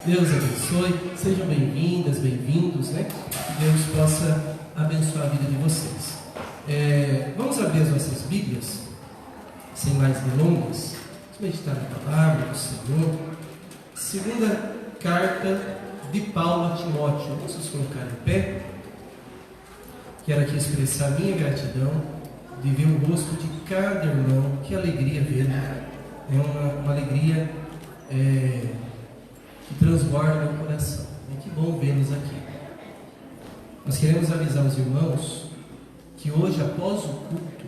Deus abençoe, sejam bem-vindas, bem-vindos, né? Que Deus possa abençoar a vida de vocês. Vamos abrir as nossas Bíblias, sem mais delongas, vamos meditar na palavra do Senhor. Segunda carta de Paulo a Timóteo. Vamos nos colocar em pé. Quero aqui expressar minha gratidão de ver o rosto de cada irmão. Que alegria vê-lo. É uma alegria que transborda meu coração. Que bom vê-los aqui. Nós queremos avisar os irmãos que hoje, após o culto,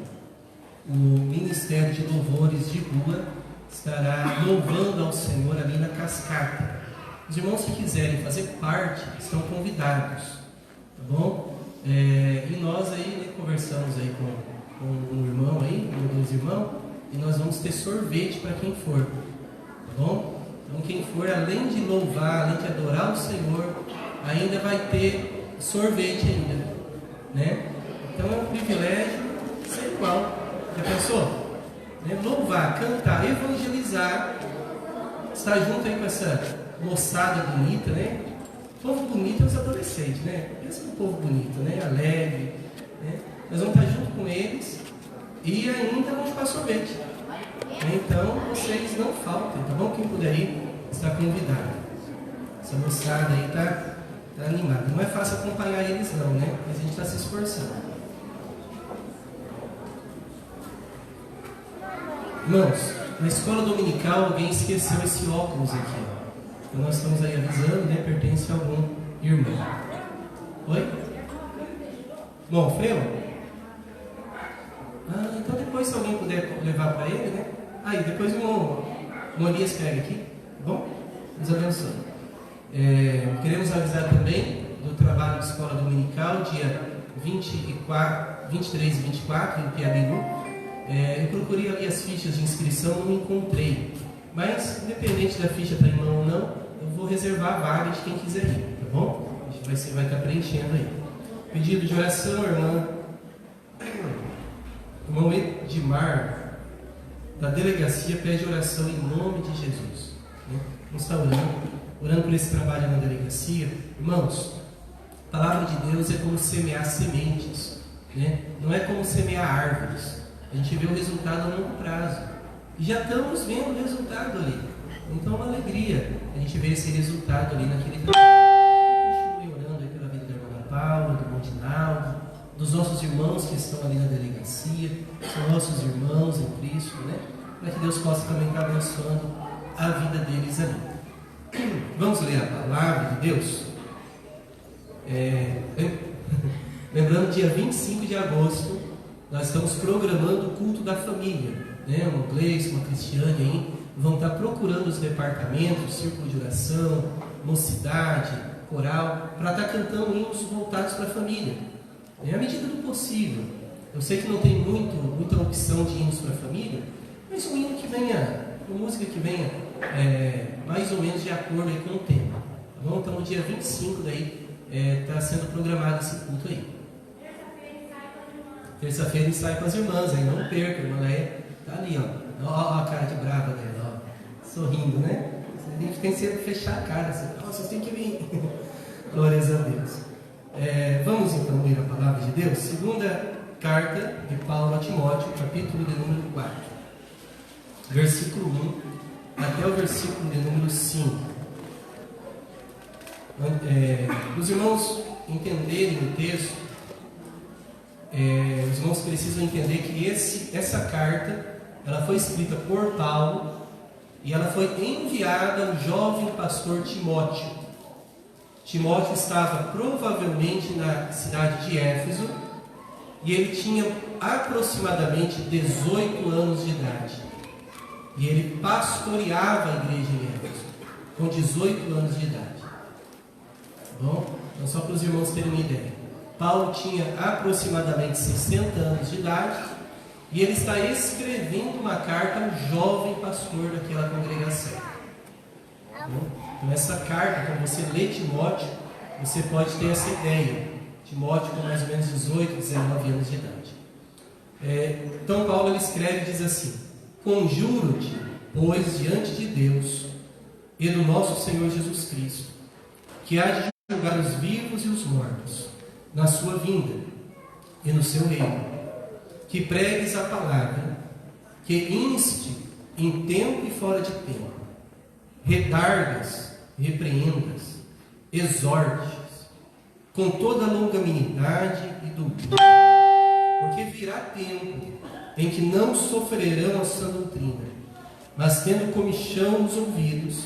o Ministério de Louvores de Rua estará louvando ao Senhor ali na cascata. Os irmãos que quiserem fazer parte estão convidados, tá bom? E nós aí conversamos aí com um irmão aí, um dos irmãos, e nós vamos ter sorvete para quem for, tá bom? Então quem for, além de louvar, além de adorar o Senhor, ainda vai ter sorvete ainda, né? Então é um privilégio sem igual. Já pensou? Louvar, cantar, evangelizar, estar junto aí com essa moçada bonita, né? O povo bonito é os adolescentes, né? Pensa no povo bonito, né? Alegre, né? Nós vamos estar junto com eles e ainda vamos chupar sorvete. Então vocês não faltem, tá bom? Quem puder ir, está convidado. Essa moçada aí tá animada. Não é fácil acompanhar eles não, né? Mas a gente está se esforçando. Irmãos, na escola dominical alguém esqueceu esse óculos aqui. Então nós estamos aí avisando, né? Pertence a algum irmão. Oi? Bom, Freu? Então depois, se alguém puder levar para ele, né? Aí, depois o Morias pega aqui, tá bom? Deus abençoe. Queremos avisar também do trabalho de escola dominical, dia 23 e 24, em Piabiru. Eu procurei ali as fichas de inscrição, não encontrei. Mas, independente da ficha estar em mão ou não, eu vou reservar a vaga de quem quiser ir, tá bom? A gente vai estar preenchendo aí. Pedido de oração, irmão Edmar, da delegacia, pede oração em nome de Jesus. Vamos estar orando por esse trabalho na delegacia. Irmãos, a palavra de Deus é como semear sementes, né? Não é como semear árvores. A gente vê o resultado a longo prazo. E já estamos vendo o resultado ali. Então é uma alegria a gente ver esse resultado ali naquele trabalho. Continue orando aí pela vida da irmã Paula, do Montinaldo, dos nossos irmãos que estão ali na delegacia, são nossos irmãos em Cristo, né? Para que Deus possa também estar abençoando a vida deles ali. Vamos ler a palavra de Deus? Lembrando, dia 25 de agosto, nós estamos programando o culto da família, né? Uma Gleice, uma Cristiane aí vão estar procurando os departamentos, círculo de oração, mocidade, coral, para estar cantando hinos voltados para a família, à medida do possível. Eu sei que não tem muita opção de hinos para a família, mas um hino que venha, uma música que venha mais ou menos de acordo aí com o tema, tá bom? Então no dia 25 daí está sendo programado esse culto aí. Terça-feira ensaio com as irmãs, aí não perca, a irmã Leia está ali, ó a cara de brava dela, ó, sorrindo, né? A gente tem que fechar a cara, assim, vocês têm que vir. Glórias a Deus. Vamos então ler a palavra de Deus. Segunda carta de Paulo a Timóteo, capítulo de número 4, versículo 1 até o versículo de número 5. Os irmãos entenderem o texto, os irmãos precisam entender que essa carta ela foi escrita por Paulo e ela foi enviada ao jovem pastor Timóteo. Timóteo estava provavelmente na cidade de Éfeso e ele tinha aproximadamente 18 anos de idade. E ele pastoreava a igreja em Éfeso com 18 anos de idade. Bom, então só para os irmãos terem uma ideia. Paulo tinha aproximadamente 60 anos de idade e ele está escrevendo uma carta ao jovem pastor daquela congregação. Então essa carta, quando você lê Timóteo, você pode ter essa ideia. Timóteo com mais ou menos 18, 19 anos de idade. Então Paulo ele escreve e diz assim: conjuro-te, pois, diante de Deus e do nosso Senhor Jesus Cristo, que há de julgar os vivos e os mortos, na sua vinda e no seu reino, que pregues a palavra, que inste em tempo e fora de tempo, redargas, repreendas, exortes, com toda a longanimidade e doutrina, porque virá tempo em que não sofrerão a sã doutrina, mas tendo comichão nos ouvidos,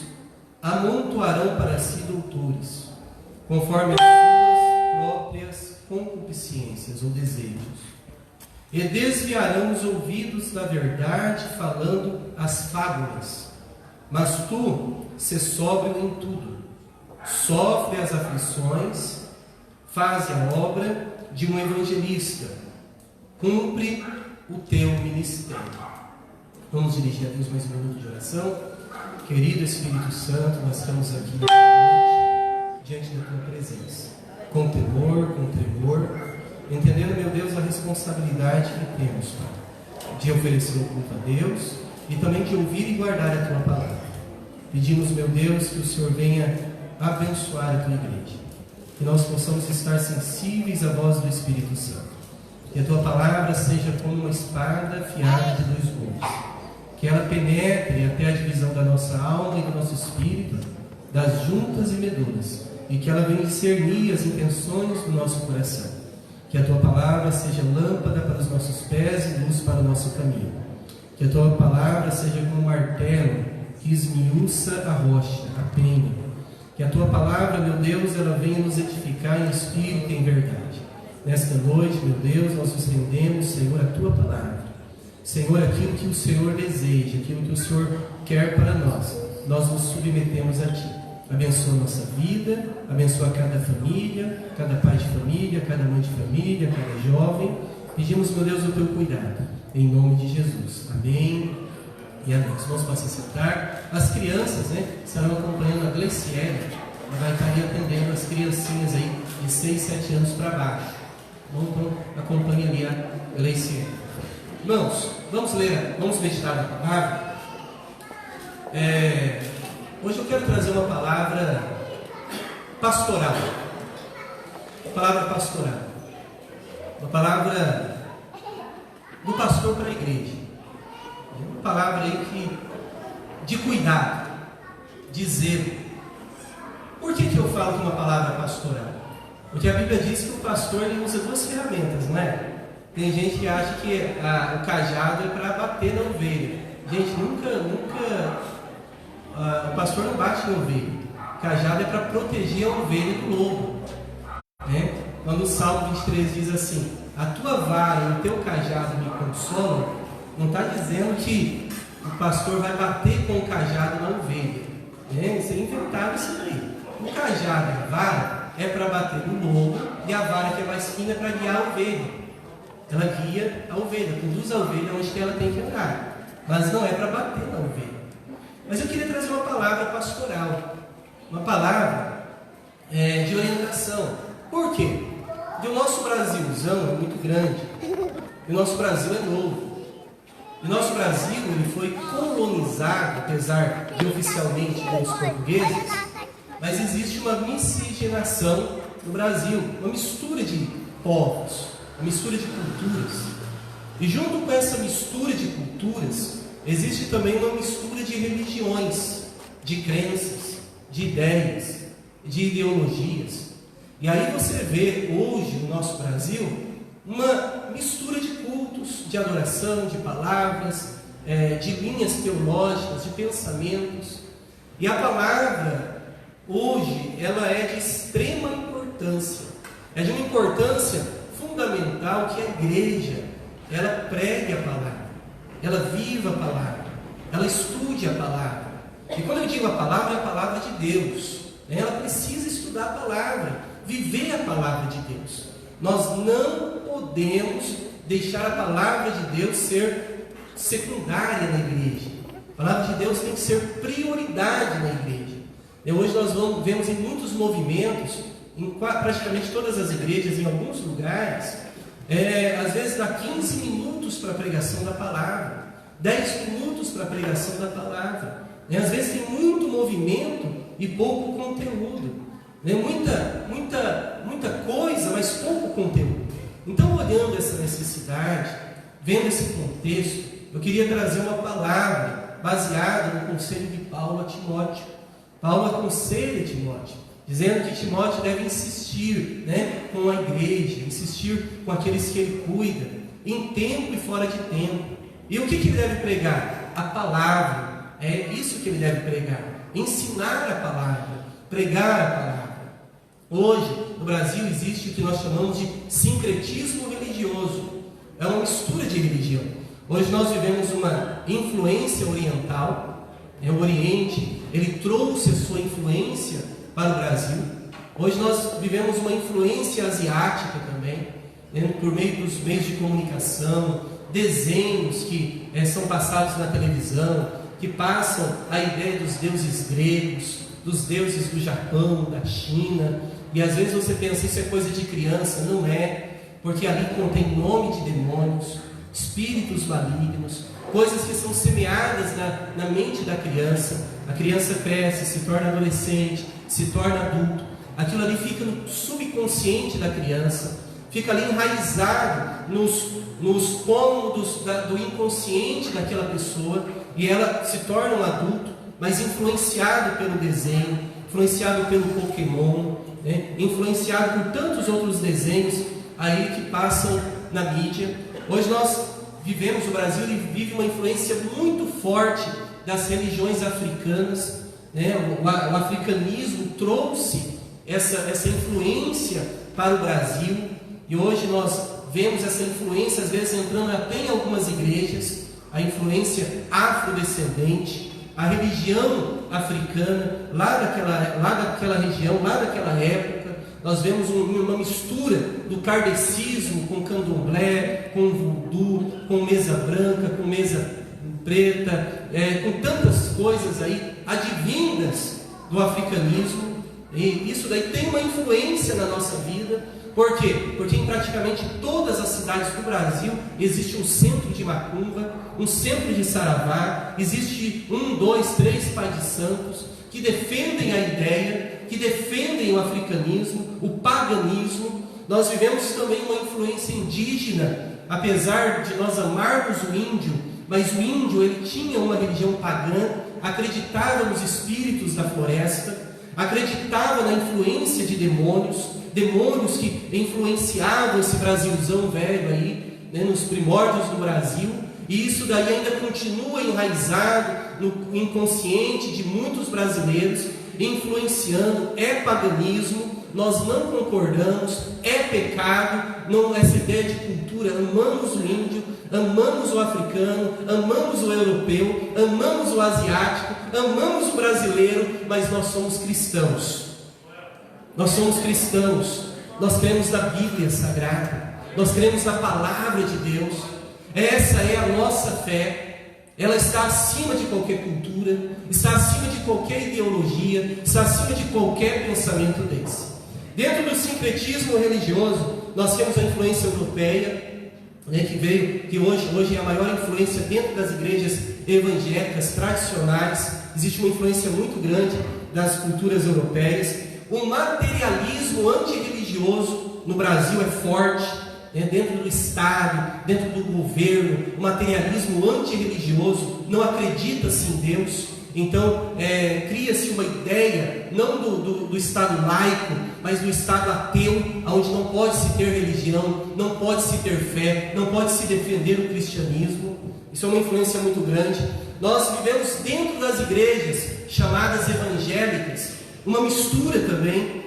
amontoarão para si doutores, conforme as suas próprias concupiscências ou desejos, e desviarão os ouvidos da verdade, falando as fábulas. Mas tu, se sóbrio em tudo, sofre as aflições, faze a obra de um evangelista, cumpre o teu ministério. Vamos dirigir a Deus mais um minuto de oração. Querido Espírito Santo, nós estamos aqui hoje diante da tua presença, com temor, com tremor, entendendo, meu Deus, a responsabilidade que temos, Pai, de oferecer o culto a Deus e também de ouvir e guardar a tua palavra. Pedimos, meu Deus, que o Senhor venha abençoar a tua igreja, que nós possamos estar sensíveis à voz do Espírito Santo, que a tua palavra seja como uma espada afiada de dois gumes, que ela penetre até a divisão da nossa alma e do nosso espírito, das juntas e medulas, e que ela venha discernir as intenções do nosso coração. Que a tua palavra seja lâmpada para os nossos pés e luz para o nosso caminho. Que a tua palavra seja como um martelo que esmiuça a rocha, a penha. Que a tua palavra, meu Deus, ela venha nos edificar em espírito e em verdade. Nesta noite, meu Deus, nós nos rendemos, Senhor, a tua palavra. Senhor, aquilo que o Senhor deseja, aquilo que o Senhor quer para nós, nós nos submetemos a ti. Abençoa a nossa vida, abençoa cada família, cada pai de família, cada mãe de família, cada jovem. Pedimos, meu Deus, o teu cuidado, em nome de Jesus. Amém e amém. Vamos passar a sentar. As crianças, estarão acompanhando a Gleiciele. Ela vai estar aí atendendo as criancinhas aí de 6, 7 anos para baixo. Então, acompanhe ali a Gleiciele. Irmãos, vamos meditar na palavra. Hoje eu quero trazer uma palavra pastoral. Uma palavra pastoral. Uma palavra do pastor para a igreja. Uma palavra aí de cuidado, de zelo. Por que eu falo que uma palavra pastoral? Porque a Bíblia diz que o pastor ele usa duas ferramentas, não é? Tem gente que acha que o cajado é para bater na ovelha. Gente, nunca o pastor não bate na ovelha. O cajado é para proteger a ovelha do lobo. Quando o Salmo 23 diz assim: a tua vara e o teu cajado me consolam, não está dizendo que o pastor vai bater com o cajado na ovelha. Você inventaram isso aí. O cajado e a vara é para bater no lobo, e a vara que é mais fina é para guiar a ovelha. Ela guia a ovelha, conduz a ovelha onde ela tem que entrar, mas não é para bater na ovelha. Mas eu queria trazer uma palavra pastoral, uma palavra de orientação. Por quê? Porque o nosso Brasilzão é muito grande, e o nosso Brasil é novo. E o nosso Brasil ele foi colonizado, apesar de oficialmente pelos portugueses, mas existe uma miscigenação no Brasil, uma mistura de povos, uma mistura de culturas. E junto com essa mistura de culturas, existe também uma mistura de religiões, de crenças, de ideias, de ideologias. E aí você vê hoje no nosso Brasil uma mistura de cultos, de adoração, de palavras, de linhas teológicas, de pensamentos. E a palavra hoje ela é de extrema importância. É de uma importância fundamental que a igreja ela pregue a palavra, ela viva a palavra, ela estude a palavra. E quando eu digo a palavra, é a palavra de Deus. Ela precisa estudar a palavra, viver a palavra de Deus. Nós não podemos deixar a palavra de Deus ser secundária na igreja. A palavra de Deus tem que ser prioridade na igreja. Hoje nós vemos em muitos movimentos, em praticamente todas as igrejas, em alguns lugares, às vezes dá 15 minutos para a pregação da palavra, 10 minutos para a pregação da palavra. Às vezes tem muito movimento e pouco conteúdo. Muita coisa, mas pouco conteúdo. Então, olhando essa necessidade, vendo esse contexto, eu queria trazer uma palavra baseada no conselho de Paulo a Timóteo. Paulo aconselha Timóteo, dizendo que Timóteo deve insistir com a igreja, insistir com aqueles que ele cuida, em tempo e fora de tempo. E o que ele deve pregar? A palavra. É isso que ele deve pregar. Ensinar a palavra, pregar a palavra. Hoje, no Brasil, existe o que nós chamamos de sincretismo religioso. É uma mistura de religião. Hoje nós vivemos uma influência oriental. O Oriente, ele trouxe a sua influência para o Brasil. Hoje nós vivemos uma influência asiática também, por meio dos meios de comunicação, desenhos que são passados na televisão, que passam a ideia dos deuses gregos, dos deuses do Japão, da China. E às vezes você pensa, isso é coisa de criança. Não é, porque ali contém nome de demônios, espíritos malignos, coisas que são semeadas na mente da criança. A criança cresce, se torna adolescente, se torna adulto. Aquilo ali fica no subconsciente da criança, fica ali enraizado nos cômodos do inconsciente daquela pessoa, e ela se torna um adulto, mas influenciado pelo desenho, influenciado pelo Pokémon, influenciado por tantos outros desenhos aí que passam na mídia. Hoje nós vivemos, o Brasil vive uma influência muito forte das religiões africanas. O africanismo trouxe essa influência para o Brasil, e hoje nós vemos essa influência às vezes entrando até em algumas igrejas, a influência afrodescendente, a religião africana, lá daquela região, lá daquela época. Nós vemos uma mistura do kardecismo com candomblé, com voodoo, com mesa branca, com mesa preta, com tantas coisas aí advindas do africanismo. E isso daí tem uma influência na nossa vida. Por quê? Porque em praticamente todas as cidades do Brasil existe um centro de macumba, um centro de saravá, existe 1, 2, 3 pais de santos que defendem a ideia, que defendem o africanismo, o paganismo. Nós vivemos também uma influência indígena, apesar de nós amarmos o índio, mas o índio ele tinha uma religião pagã, acreditava nos espíritos da floresta, acreditava na influência de demônios que influenciavam esse Brasilzão velho aí, nos primórdios do Brasil, e isso daí ainda continua enraizado no inconsciente de muitos brasileiros, influenciando. É paganismo, nós não concordamos, é pecado, não, essa ideia de cultura, amamos o índio, amamos o africano, amamos o europeu, amamos o asiático, amamos o brasileiro, mas nós somos cristãos. Nós somos cristãos, nós cremos na Bíblia Sagrada, nós cremos na Palavra de Deus. Essa é a nossa fé. Ela está acima de qualquer cultura, está acima de qualquer ideologia, está acima de qualquer pensamento desse. Dentro do sincretismo religioso, nós temos a influência europeia, que hoje é a maior influência dentro das igrejas evangélicas tradicionais. Existe uma influência muito grande das culturas europeias. O materialismo antirreligioso no Brasil é forte, dentro do Estado, dentro do governo. O materialismo antirreligioso não acredita-se em Deus. Então cria-se uma ideia, não do Estado laico, mas do Estado ateu, onde não pode se ter religião, não pode se ter fé, não pode se defender o cristianismo. Isso é uma influência muito grande. Nós vivemos dentro das igrejas chamadas evangélicas uma mistura também.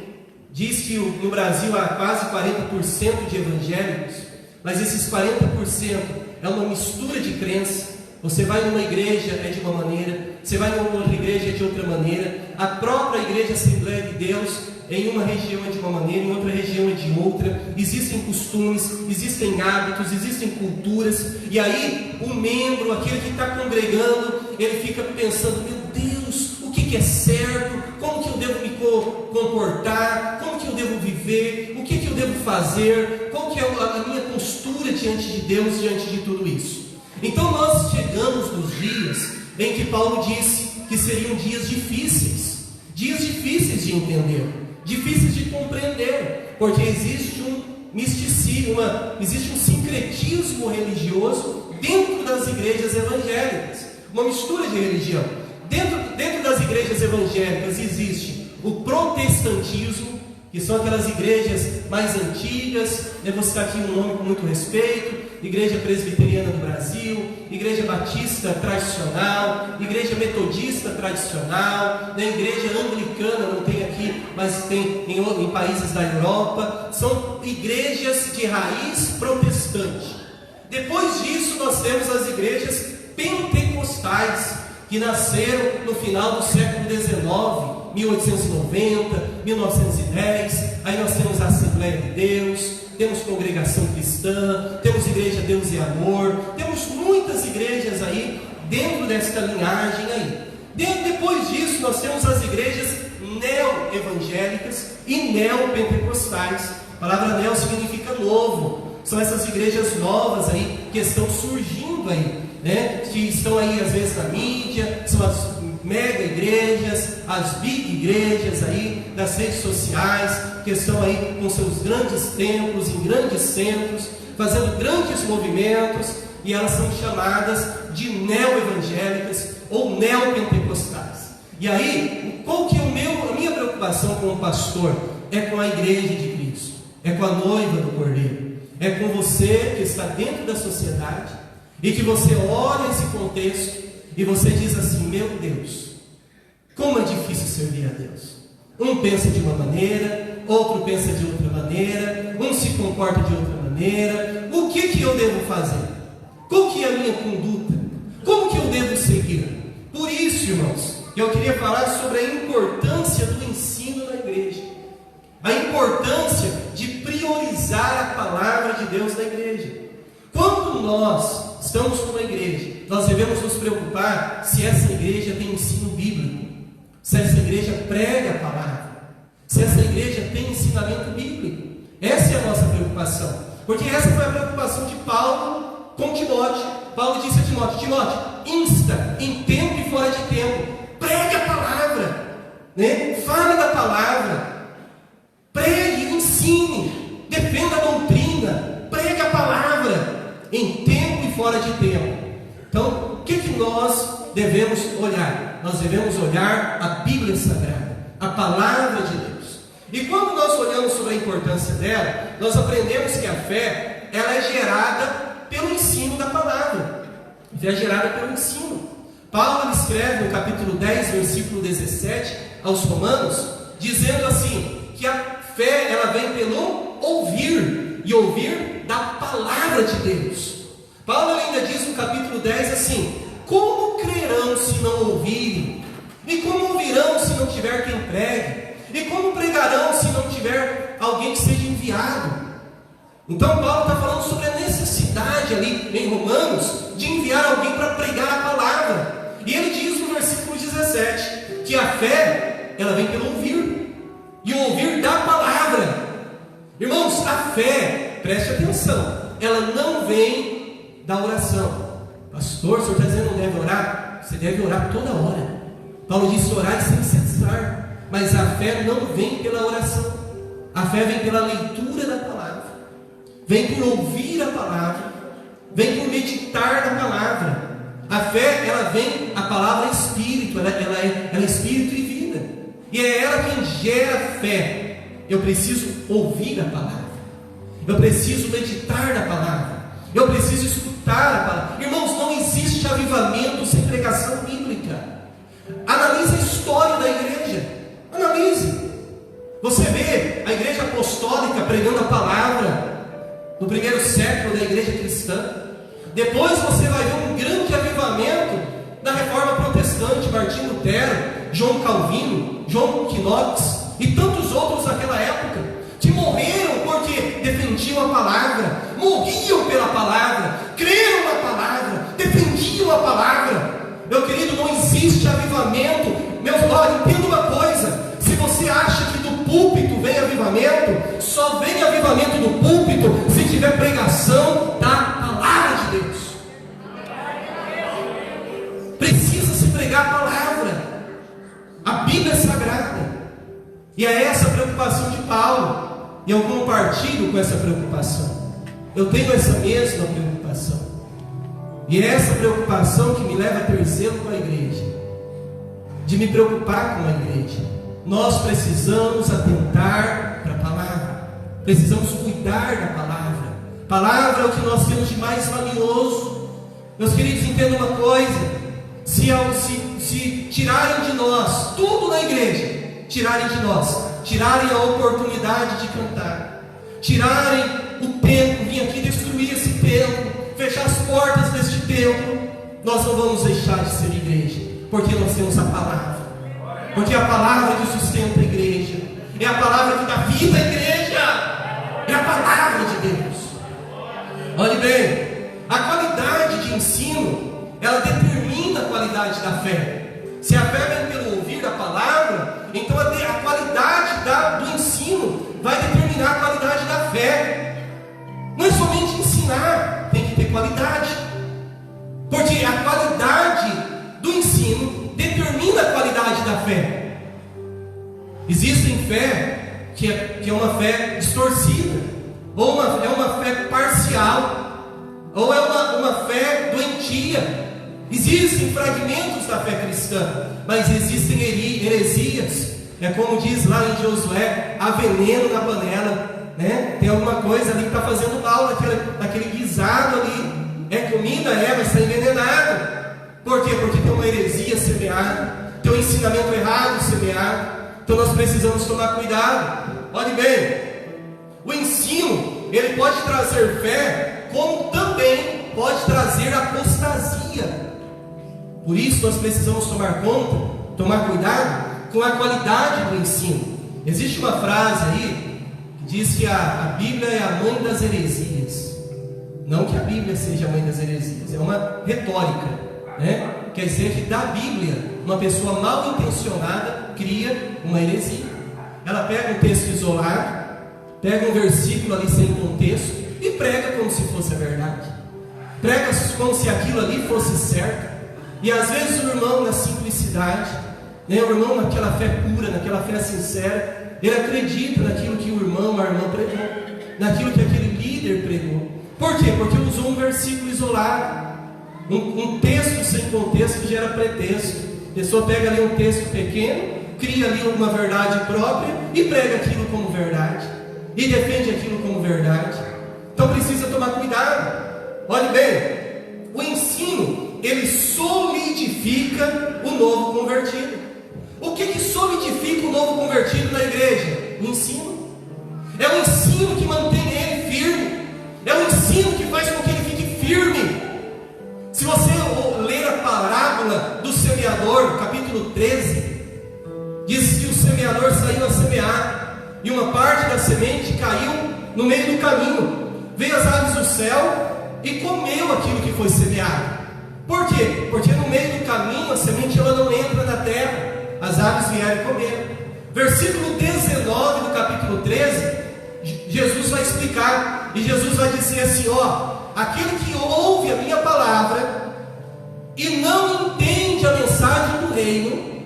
Diz que no Brasil há quase 40% de evangélicos, mas esses 40% é uma mistura de crença. Você vai numa igreja é de uma maneira, você vai numa outra igreja é de outra maneira. A própria igreja Assembleia de Deus em uma região é de uma maneira, em outra região é de outra. Existem costumes, existem hábitos, existem culturas. E aí o membro, aquele que está congregando, ele fica pensando: meu Deus, o que é certo? Como que eu devo me comportar? Como que eu devo viver? O que eu devo fazer? Qual que é a minha postura diante de Deus, diante de tudo isso? Então nós chegamos nos dias em que Paulo disse que seriam dias difíceis de entender, difíceis de compreender, porque existe um misticismo, existe um sincretismo religioso dentro das igrejas evangélicas, uma mistura de religião. Dentro das igrejas evangélicas existe o protestantismo, que são aquelas igrejas mais antigas, eu vou citar aqui um nome com muito respeito: Igreja Presbiteriana do Brasil, Igreja Batista Tradicional, Igreja Metodista Tradicional, Igreja Anglicana, não tem aqui, mas tem em países da Europa. São igrejas de raiz protestante. Depois disso nós temos as igrejas pentecostais, que nasceram no final do século XIX, 1890, 1910. Aí nós temos a Assembleia de Deus, temos Congregação Cristã, temos Igreja Deus e Amor, temos muitas igrejas aí dentro desta linhagem aí. Depois disso nós temos as igrejas neo-evangélicas e neopentecostais. A palavra neo significa novo. São essas igrejas novas aí que estão surgindo aí, né? Que estão aí às vezes na mídia, são as mega igrejas, as big igrejas aí das redes sociais, que estão aí com seus grandes templos em grandes centros, fazendo grandes movimentos, e elas são chamadas de neo-evangélicas ou neopentecostais. E aí, qual que é a minha preocupação como pastor? É com a igreja de Cristo, é com a noiva do Cordeiro, é com você que está dentro da sociedade e que você olha esse contexto e você diz assim: meu Deus, como é difícil servir a Deus. Um pensa de uma maneira, outro pensa de outra maneira, um se comporta de outra maneira. O que eu devo fazer? Qual que é a minha conduta? Como que eu devo seguir? Por isso, irmãos, eu queria falar sobre a importância do ensino na igreja, a importância de priorizar a palavra de Deus na igreja. Quando nós estamos numa igreja, nós devemos nos preocupar se essa igreja tem ensino bíblico, se essa igreja prega a palavra, se essa igreja tem ensinamento bíblico. Essa é a nossa preocupação, porque essa foi a preocupação de Paulo com Timóteo. Paulo disse a Timóteo: Timóteo, insta em tempo e fora de tempo, pregue a palavra, né? Fale da palavra, pregue, ensine, defenda a doutrina, pregue a palavra em tempo e fora de tempo. Então, o que nós devemos olhar? Nós devemos olhar a Bíblia Sagrada, a palavra de Deus. E quando nós olhamos sobre a importância dela, nós aprendemos que a fé, ela é gerada pelo ensino da palavra. A fé é gerada pelo ensino. Paulo escreve no capítulo 10, versículo 17 aos Romanos, dizendo assim, que a fé, ela vem pelo ouvir, e ouvir da palavra de Deus. Paulo ainda diz no capítulo 10 assim: como crerão se não ouvirem? E como ouvirão se não tiver quem pregue? E como pregarão se não tiver alguém que seja enviado? Então Paulo está falando sobre a necessidade ali em Romanos de enviar alguém para pregar a palavra. E ele diz no versículo 17 que a fé, ela vem pelo ouvir, e o ouvir da palavra. Irmãos, a fé, preste atenção, ela não vem da oração. Pastor, o senhor está dizendo que não deve orar? Você deve orar toda hora. Paulo disse orar sem cessar. Mas a fé não vem pela oração. A fé vem pela leitura da palavra, vem por ouvir a palavra, vem por meditar na palavra. A fé, ela vem, a palavra é espírito, ela é espírito e vida, e é ela quem gera fé. Eu preciso ouvir a palavra, eu preciso meditar na palavra, eu preciso escutar a palavra. Irmãos, não existe avivamento sem pregação bíblica. Analise a história da igreja, analise. Você vê a igreja apostólica pregando a palavra no primeiro século da igreja cristã. Depois você vai ver um grande avivamento da reforma protestante, Martinho Lutero, João Calvino, John Knox e tantos outros naquela época, que morreram porque defendiam a palavra, morriam pela palavra, creram na palavra, defendiam a palavra. Meu querido, não existe avivamento. Meu irmão, entenda uma coisa: se você acha que do púlpito vem avivamento, só vem avivamento do púlpito se tiver pregação da palavra de Deus. Precisa se pregar a palavra. Bíblia é sagrada. E é essa a preocupação de Paulo. E eu compartilho com essa preocupação. Eu tenho essa mesma preocupação. E é essa preocupação que me leva a ter zelo com a igreja, de me preocupar com a igreja. Nós precisamos atentar para a palavra, precisamos cuidar da palavra. Palavra é o que nós temos de mais valioso. Meus queridos, entendam uma coisa: se tirarem de nós tudo na igreja, tirarem de nós, tirarem a oportunidade de cantar, tirarem o templo, vir aqui destruir esse templo, fechar as portas deste templo, nós não vamos deixar de ser igreja, porque nós temos a palavra, porque é a palavra que sustenta a igreja, é a palavra que dá vida à igreja, é a palavra de Deus. Olhe bem, a qualidade de ensino, ela determina a qualidade da fé. Se a fé vem pelo ouvir da palavra, então a qualidade do ensino vai determinar a qualidade da fé. Não é somente ensinar, tem que ter qualidade, porque a qualidade do ensino determina a qualidade da fé. Existem fé que é uma fé distorcida, ou é uma fé parcial, ou é uma fé doentia. Existem fragmentos da fé cristã, mas existem heresias. É como diz lá em Josué: há veneno na panela, né? Tem alguma coisa ali que está fazendo mal naquele guisado ali. É comida, mas está envenenado. Por quê? Porque tem uma heresia semeada, tem um ensinamento errado semeado. Então nós precisamos tomar cuidado. Olhe bem, o ensino, ele pode trazer fé, como também pode trazer apostasia. Por isso nós precisamos tomar cuidado com a qualidade do ensino. Existe uma frase aí que diz que a Bíblia é a mãe das heresias. Não que a Bíblia seja a mãe das heresias, é uma retórica, né? Quer dizer que da Bíblia, uma pessoa mal intencionada cria uma heresia. Ela pega um texto isolado, pega um versículo ali sem contexto e prega como se fosse a verdade, prega como se aquilo ali fosse certo. E às vezes o irmão, na simplicidade, né, o irmão naquela fé pura, naquela fé sincera, ele acredita naquilo que o irmão, a irmã pregou, naquilo que aquele líder pregou. Por quê? Porque usou um versículo isolado, um texto sem contexto gera pretexto. A pessoa pega ali um texto pequeno, cria ali uma verdade própria e prega aquilo como verdade, e defende aquilo como verdade. Então precisa tomar cuidado. Olhe bem, o ensino, ele solidifica o novo convertido. O que solidifica o novo convertido na igreja? O ensino. É o ensino que mantém ele firme, é o ensino que faz com que ele fique firme. Se você ler a parábola do semeador, capítulo 13, diz que o semeador saiu a semear, e uma parte da semente caiu no meio do caminho. Veio as aves do céu e comeu aquilo que foi semeado. Por quê? Porque no meio do caminho a semente ela não entra na terra, as aves vieram e comeram. Versículo 19 do capítulo 13, Jesus vai explicar, e Jesus vai dizer assim: aquele que ouve a minha palavra e não entende a mensagem do reino,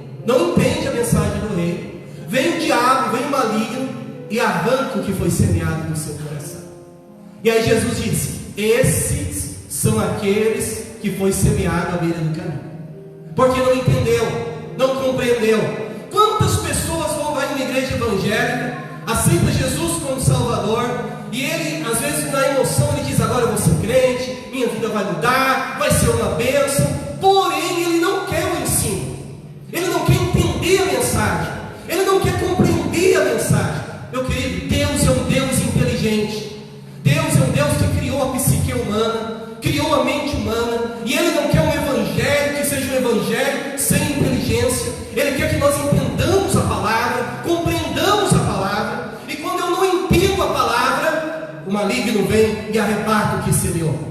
vem o diabo, vem o maligno e arranca o que foi semeado no seu coração. E aí Jesus disse: esses são aqueles que foi semeado à beira do caminho, porque não entendeu, não compreendeu. Quantas pessoas vão lá em uma igreja evangélica, aceita Jesus como Salvador, e ele, às vezes na emoção, ele diz: agora eu vou ser crente, minha vida vai mudar, vai ser uma bênção. Porém ele não quer o ensino, ele não quer entender a mensagem, ele não quer compreender a mensagem. Meu querido, Deus é um Deus inteligente, Deus é um Deus que criou a psique humana, criou a mente humana, e Ele não quer um evangelho que seja um evangelho sem inteligência. Ele quer que nós entendamos a palavra, compreendamos a palavra, e quando eu não entendo a palavra, o maligno vem e arrebata o que semeou.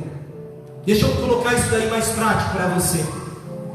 Deixa eu colocar isso daí mais prático para você.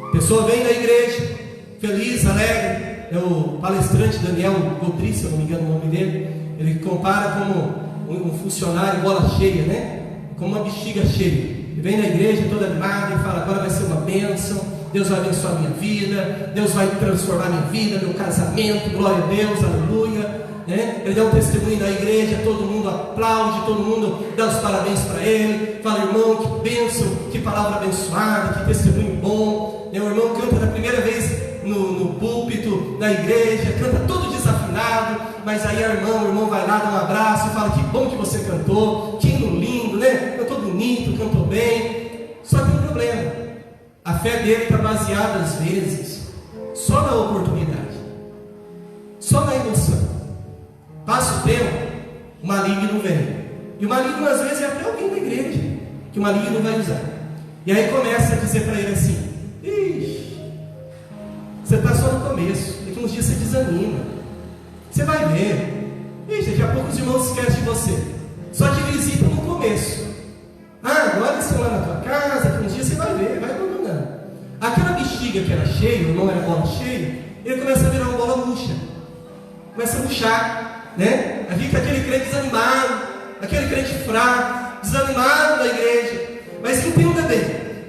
A pessoa vem da igreja, feliz, alegre. É o palestrante Daniel Gotri, se eu não me engano o nome dele. Ele compara como um funcionário bola cheia, né? Como uma bexiga cheia. Ele vem na igreja todo animado e fala: agora vai ser uma bênção, Deus vai abençoar a minha vida, Deus vai transformar a minha vida, meu casamento, glória a Deus, aleluia. Ele dá um testemunho na igreja, todo mundo aplaude, todo mundo dá os parabéns para ele, fala: irmão, que bênção, que palavra abençoada, que testemunho bom. O irmão canta da primeira vez no púlpito, na igreja, canta todo desafinado, mas aí o irmão vai lá, dá um abraço e fala: que bom que você cantou, que hino lindo, cantou bonito, cantou bem. Só tem um problema: a fé dele está baseada às vezes só na oportunidade, só na emoção. Passa o tempo, o maligno vem, e o maligno às vezes é até alguém da igreja que o maligno vai usar, e aí começa a dizer para ele assim: ixi, você está só no começo, daqui uns dias você desanima, você vai ver, ixi, daqui a pouco os irmãos esquecem de você, só te visitam no começo. Agora eles estão lá na tua casa, daqui uns dias você vai ver, vai abandonando. Aquela bexiga que era cheia, o irmão era bola cheia, ele começa a virar uma bola murcha, começa a murchar, Aí fica aquele crente desanimado, aquele crente fraco, desanimado da igreja. Mas entenda bem,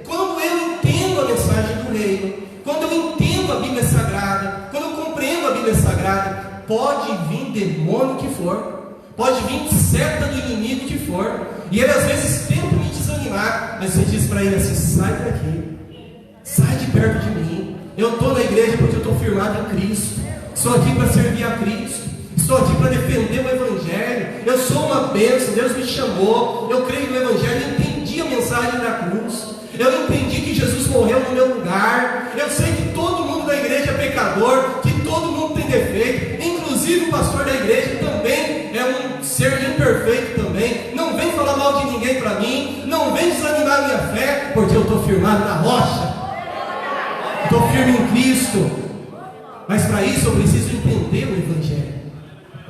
quando eu entendo a mensagem do reino, quando eu entendo a Bíblia Sagrada, quando eu compreendo a Bíblia Sagrada, pode vir demônio que for, pode vir seta do inimigo que for, e ele às vezes tenta me desanimar, mas você diz para ele assim: sai daqui, sai de perto de mim. Eu estou na igreja porque eu estou firmado em Cristo, estou aqui para servir a Cristo, estou aqui para defender o Evangelho, eu sou uma bênção, Deus me chamou, eu creio no Evangelho, eu entendi a mensagem da cruz, eu entendi que Jesus morreu no meu lugar, eu sei que todo mundo da igreja é pecador, que todo mundo tem defeito, inclusive o pastor da igreja também é um ser imperfeito também. Não vem falar mal de ninguém para mim, não vem desanimar a minha fé, porque eu estou firmado na rocha, estou firme em Cristo. Mas para isso eu preciso entender o Evangelho,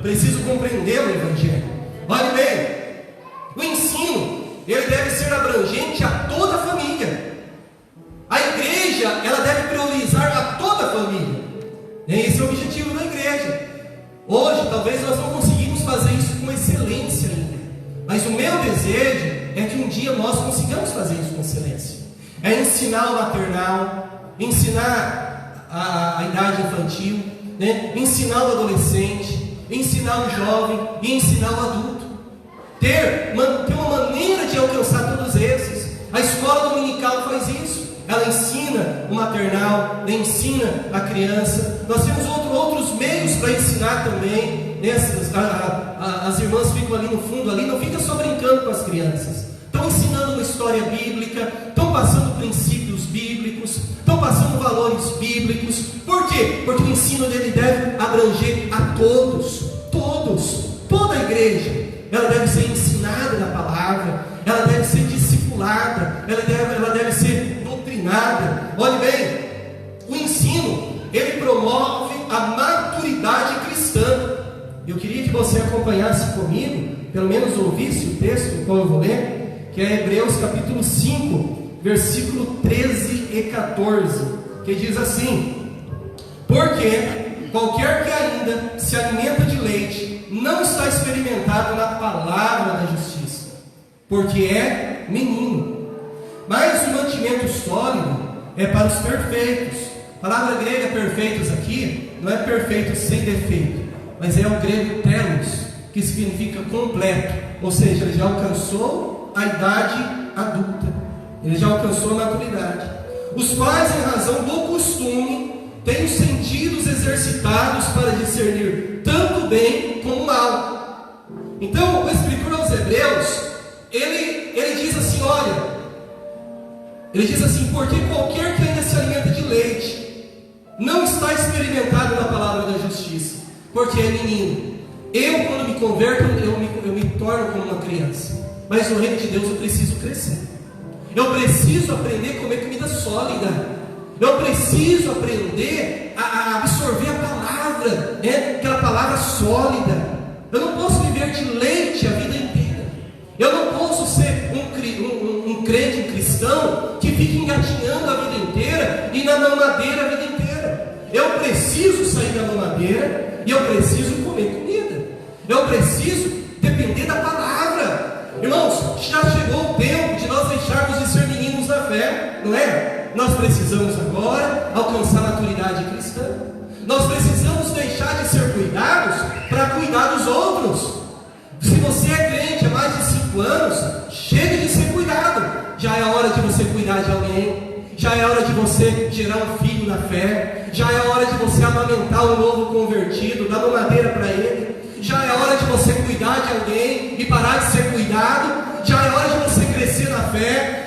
preciso compreender o Evangelho. Olha bem, o ensino, ele deve ser abrangente a toda a família. A igreja, ela deve priorizar a toda a família. Esse é o objetivo da igreja. Hoje, talvez nós não conseguimos fazer isso com excelência ainda, mas o meu desejo é que um dia nós consigamos fazer isso com excelência. É ensinar o maternal, ensinar a idade infantil, ensinar o adolescente, ensinar o jovem e ensinar o adulto. Ter uma maneira de alcançar todos esses. A escola dominical faz isso. Ela ensina o maternal, ela ensina a criança. Nós temos outros meios para ensinar também. As irmãs ficam ali no fundo, ali, não fica só brincando com as crianças. Estão ensinando uma história bíblica, estão passando princípios bíblicos, estão passando valores bíblicos. Por quê? Porque o ensino dele deve abranger a todos, toda a igreja. Ela deve ser ensinada na palavra, ela deve ser discipulada, ela deve ser doutrinada. Olhe bem, o ensino, ele promove a maturidade cristã. Eu queria que você acompanhasse comigo, pelo menos ouvisse o texto qual eu vou ler, que é Hebreus capítulo 5, versículo 13 e 14, que diz assim: porque qualquer que ainda se alimenta de leite não está experimentado na palavra da justiça, porque é menino. Mas o mantimento sólido é para os perfeitos. A palavra grega perfeitos aqui não é perfeito sem defeito, mas é o grego telos, que significa completo, ou seja, ele já alcançou a idade adulta, ele já alcançou a maturidade, os quais, em razão do costume, têm os sentidos exercitados para discernir tanto o bem como o mal. Então, o escritor aos Hebreus, ele diz assim: olha, ele diz assim: porque qualquer que ainda se alimenta de leite não está experimentado na palavra da justiça, porque é menino. Eu, quando me converto, eu me torno como uma criança, mas no reino de Deus eu preciso crescer, eu preciso aprender a comer comida sólida, eu preciso aprender a absorver a palavra, aquela palavra sólida. Eu não posso viver de leite a vida inteira. Eu não posso ser um crente, um cristão que fica engatinhando a vida inteira e na mamadeira a vida inteira. Eu preciso sair da mamadeira e eu preciso comer comida. Eu preciso depender da palavra. Irmãos, já chegou o tempo de nós deixarmos de ser meninos da fé, não é? nós precisamos agora alcançar a maturidade cristã. Nós precisamos deixar de ser cuidados para cuidar dos outros. Se você é crente há mais de 5 anos, chega de ser cuidado. Já é hora de você cuidar de alguém. Já é hora de você gerar um filho na fé. Já é hora de você amamentar um novo convertido, dar mamadeira para ele. Já é hora de você cuidar de alguém e parar de ser cuidado. Já é hora de você crescer na fé.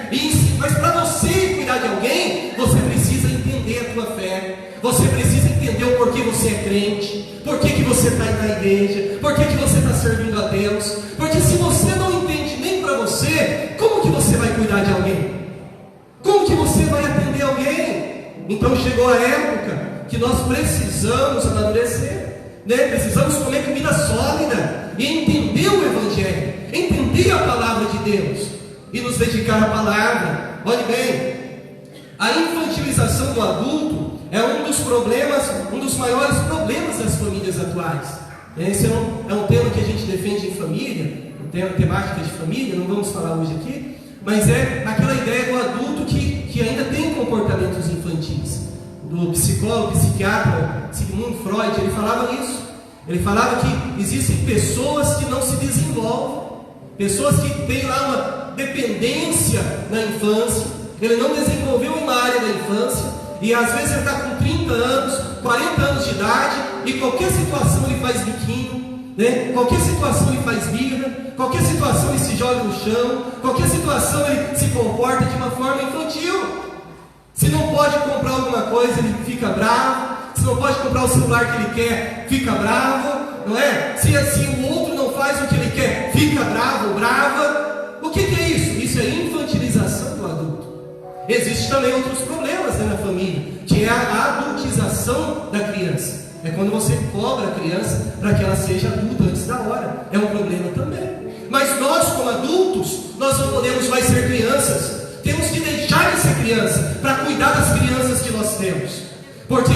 Mas para você cuidar de alguém, você precisa entender a tua fé. Você precisa entender o porquê você é crente, por que você está indo na igreja, por que você está servindo a Deus. Porque se você não entende nem para você, como que você vai cuidar de alguém? Como que você vai atender alguém? Então chegou a época que nós precisamos amadurecer, né? Precisamos comer comida sólida e entender o Evangelho, entender a palavra de Deus e nos dedicar à palavra. Olhe bem, a infantilização do adulto é um dos problemas, um dos maiores problemas das famílias atuais. Esse é um tema que a gente defende em família, temática de família, não vamos falar hoje aqui, mas é aquela ideia do adulto que ainda tem comportamentos infantis. Do psicólogo, psiquiatra Sigmund Freud, ele falava isso. Ele falava que existem pessoas que não se desenvolvem, pessoas que têm lá uma dependência na infância. Ele não desenvolveu uma área da infância, e às vezes ele está com 30 anos, 40 anos de idade, e qualquer situação ele faz biquinho, né? Qualquer situação ele faz birra, qualquer situação ele se joga no chão, qualquer situação ele se comporta de uma forma infantil. Se não pode comprar alguma coisa, ele fica bravo. Se não pode comprar o celular que ele quer, fica bravo, não é? Se assim o outro não faz o que ele quer, fica bravo ou brava. O que é isso? Isso é infantilização do adulto. Existem também outros problemas, né, na família, que é a adultização da criança. É quando você cobra a criança para que ela seja adulta antes da hora. É um problema também. Mas nós, como adultos, nós não podemos mais ser crianças. Temos que deixar de ser criança para cuidar das crianças que nós temos. Porque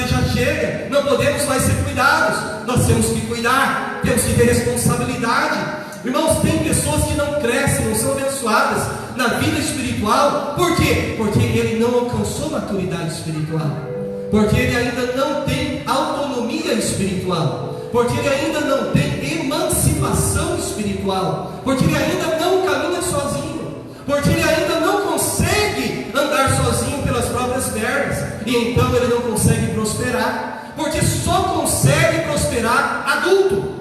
já chega, não podemos mais ser cuidados. Nós temos que cuidar, temos que ter responsabilidade. Irmãos, tem pessoas que não crescem, não são abençoadas na vida espiritual. Por quê? Porque ele não alcançou maturidade espiritual, porque ele ainda não tem autonomia espiritual, porque ele ainda não tem emancipação espiritual, porque ele ainda não caminha sozinho, porque ele ainda não consegue andar sozinho pelas próprias pernas, e então ele não consegue prosperar, porque só consegue prosperar adulto.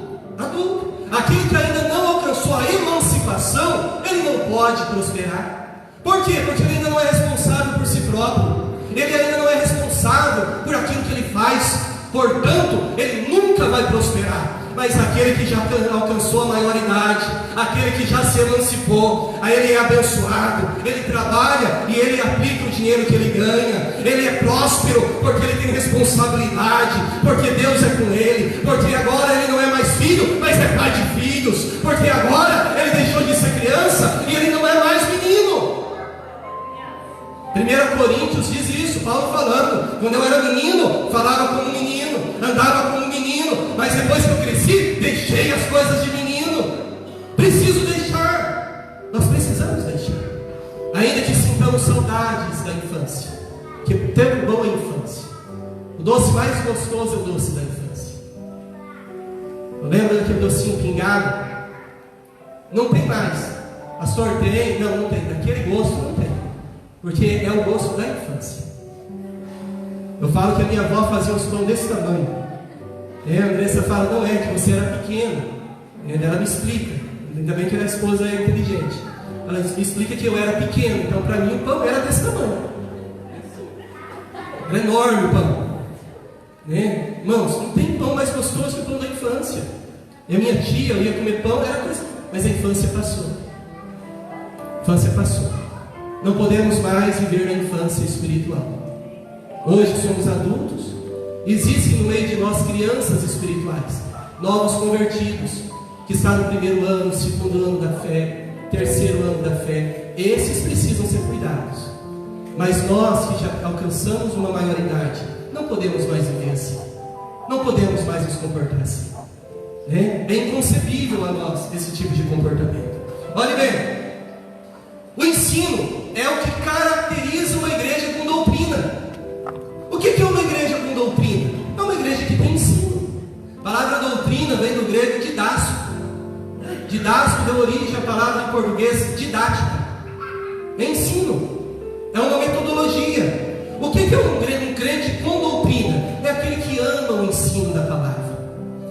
Aquele que ainda não alcançou a emancipação, ele não pode prosperar. Por quê? Porque ele ainda não é responsável por si próprio, ele ainda não é responsável por aquilo que ele faz, portanto, ele nunca vai prosperar. Mas aquele que já alcançou a maioridade, aquele que já se emancipou, aí ele é abençoado, ele trabalha e ele aplica o dinheiro que ele ganha, ele é próspero porque ele tem responsabilidade, porque Deus é com ele, porque agora ele não é mais filho, mas é pai de filhos, porque agora ele deixou de ser criança e ele não é mais menino. 1 Coríntios diz isso, Paulo falando: quando eu era menino, falava como menino, andava como menino, mas depois que eu cresci, deixei as coisas de menino. Preciso deixar. Nós precisamos deixar. Ainda que sintamos saudades da infância, que tempo bom é a infância. O doce mais gostoso é o doce da infância. Eu lembro daquele docinho pingado. Não tem mais. Pastor, tem? Não tem. Daquele gosto não tem, porque é o gosto da infância. Eu falo que a minha avó fazia uns pão desse tamanho. A Andressa fala: não é, que você era pequeno. E ela me explica. Ainda bem que a esposa é inteligente. Ela me explica que eu era pequeno, então para mim o pão era desse tamanho. Era enorme o pão, né? Irmãos, não tem pão mais gostoso que o pão da infância. E a minha tia, eu ia comer pão, era coisa, mas a infância passou. A infância passou. Não podemos mais viver na infância espiritual. Hoje somos adultos. Existem no meio de nós crianças espirituais, novos convertidos, que estão no 1º ano, 2º ano da fé, 3º ano da fé. Esses precisam ser cuidados. Mas nós que já alcançamos uma maioridade, não podemos mais viver assim. Não podemos mais nos comportar assim. É inconcebível a nós esse tipo de comportamento. Olhe bem, o ensino é o que caracteriza uma igreja com grego didástico. Didástico deu origem à palavra em português didática. É ensino, é uma metodologia. O que é um crente com doutrina? É aquele que ama o ensino da palavra,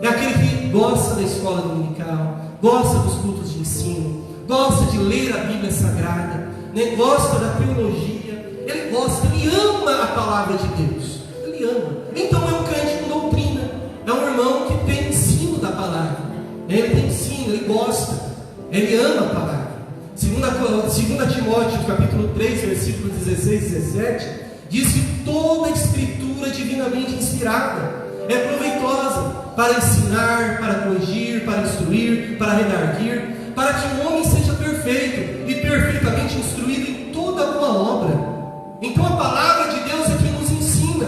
é aquele que gosta da escola dominical, gosta dos cultos de ensino, gosta de ler a Bíblia Sagrada, né? Gosta da teologia, ele gosta, ele ama a palavra de Deus, ele ama. Então é um crente com doutrina, é um irmão que tem ensino da palavra, ele tem ensino, ele gosta, ele ama a palavra. 2 Timóteo capítulo 3, versículos 16 e 17, diz que toda a escritura divinamente inspirada é proveitosa para ensinar, para corrigir, para instruir, para redarguir, para que o homem seja perfeito e perfeitamente instruído em toda boa obra. Então a palavra de Deus é que nos ensina.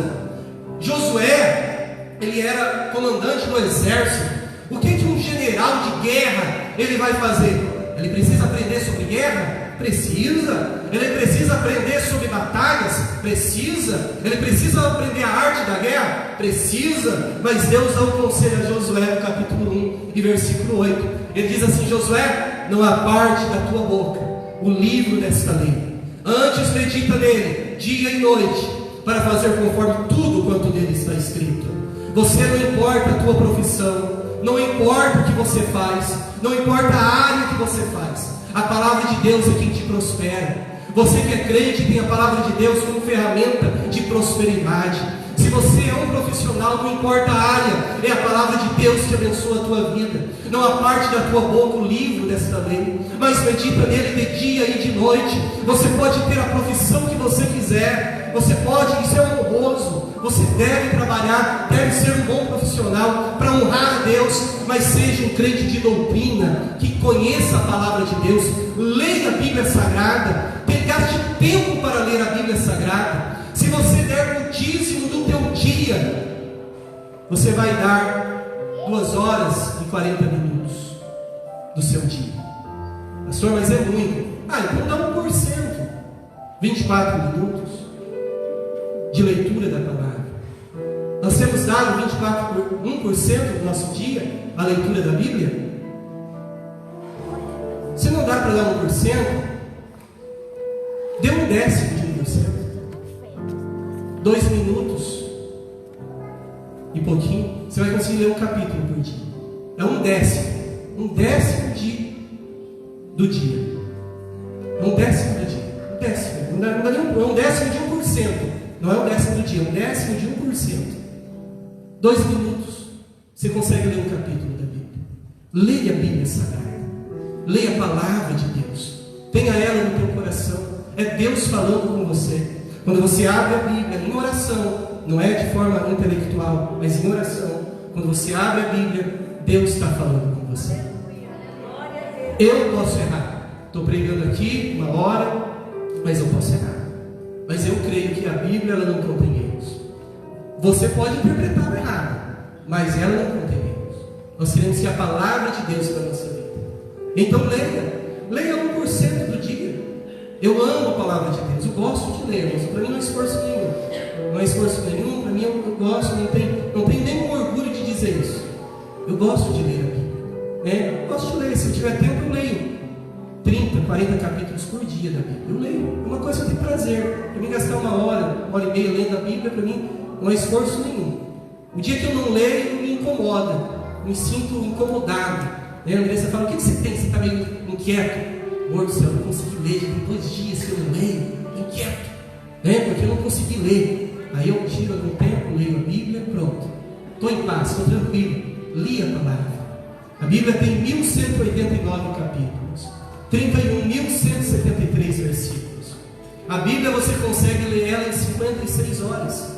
Josué, ele era comandante do exército. O que um general de guerra ele vai fazer? Ele precisa aprender sobre guerra? Precisa. Ele precisa aprender sobre batalhas? Precisa. Ele precisa aprender a arte da guerra? Precisa. Mas Deus dá um conselho a Josué no capítulo 1 e versículo 8. Ele diz assim: Josué, não aparte da tua boca o livro desta lei, antes medita nele dia e noite, para fazer conforme tudo quanto nele está escrito. Você, não importa a tua profissão, não importa o que você faz, não importa a área que você faz, a palavra de Deus é quem te prospera. Você que é crente tem a palavra de Deus como ferramenta de prosperidade. Se você é um profissional, não importa a área, é a palavra de Deus que abençoa a tua vida. Não aparte da tua boca o livro desta lei, mas medita nele de dia e de noite. Você pode ter a profissão que você quiser, você pode, isso é honroso, você deve trabalhar, deve ser um bom profissional para honrar a Deus, mas seja um crente de doutrina, que conheça a palavra de Deus, leia a Bíblia Sagrada, gaste tempo para ler a Bíblia Sagrada. Se você der o dízimo do teu dia, você vai dar 2 horas e 40 minutos do seu dia. Pastor, mas é muito. Então dá 1%, 24 minutos de leitura da palavra. Nós temos dado 1% do nosso dia à leitura da Bíblia. Se não dá para dar 1%, dê 1/10 de 1%. 2 minutos e pouquinho, você vai conseguir ler um capítulo por dia. É 1/10 do dia. É 1/10 do dia. 1/10. Não dá nem é 1/10 de 1%. Não é 1/10 do dia, é 1/10 de 1%. 2 minutos, você consegue ler um capítulo da Bíblia. Leia a Bíblia Sagrada. Leia a palavra de Deus. Tenha ela no teu coração. É Deus falando com você. Quando você abre a Bíblia em oração, não é de forma intelectual, mas em oração, quando você abre a Bíblia, Deus está falando com você. Eu posso errar. Estou pregando aqui 1 hora, mas eu posso errar. Mas eu creio que a Bíblia ela não contém erros. Você pode interpretar errado, mas ela não contém erros. Nós queremos que a palavra de Deus para a nossa vida. Então leia 1% do dia. Eu amo a palavra de Deus, eu gosto de ler, mas para mim não é esforço nenhum. Não é esforço nenhum, para mim eu gosto, não tenho nenhum orgulho de dizer isso. Eu gosto de ler a Bíblia. Eu gosto de ler, se eu tiver tempo eu leio 30, 40 capítulos por dia da Bíblia. Eu leio, é uma coisa que eu tenho prazer. Para mim gastar 1 hora, 1 hora e meia lendo a Bíblia, para mim não é esforço nenhum. O dia que eu não leio, me incomoda, me sinto incomodado. A igreja fala: o que você tem? Você está meio inquieto? Amor do céu, eu não consegui ler, já tem 2 dias que eu não leio, inquieto, porque eu não consegui ler. Aí eu tiro algum tempo, leio a Bíblia, pronto, estou em paz, estou tranquilo, li a palavra. A Bíblia tem 1189 capítulos, 31.173 versículos. A Bíblia você consegue ler ela em 56 horas.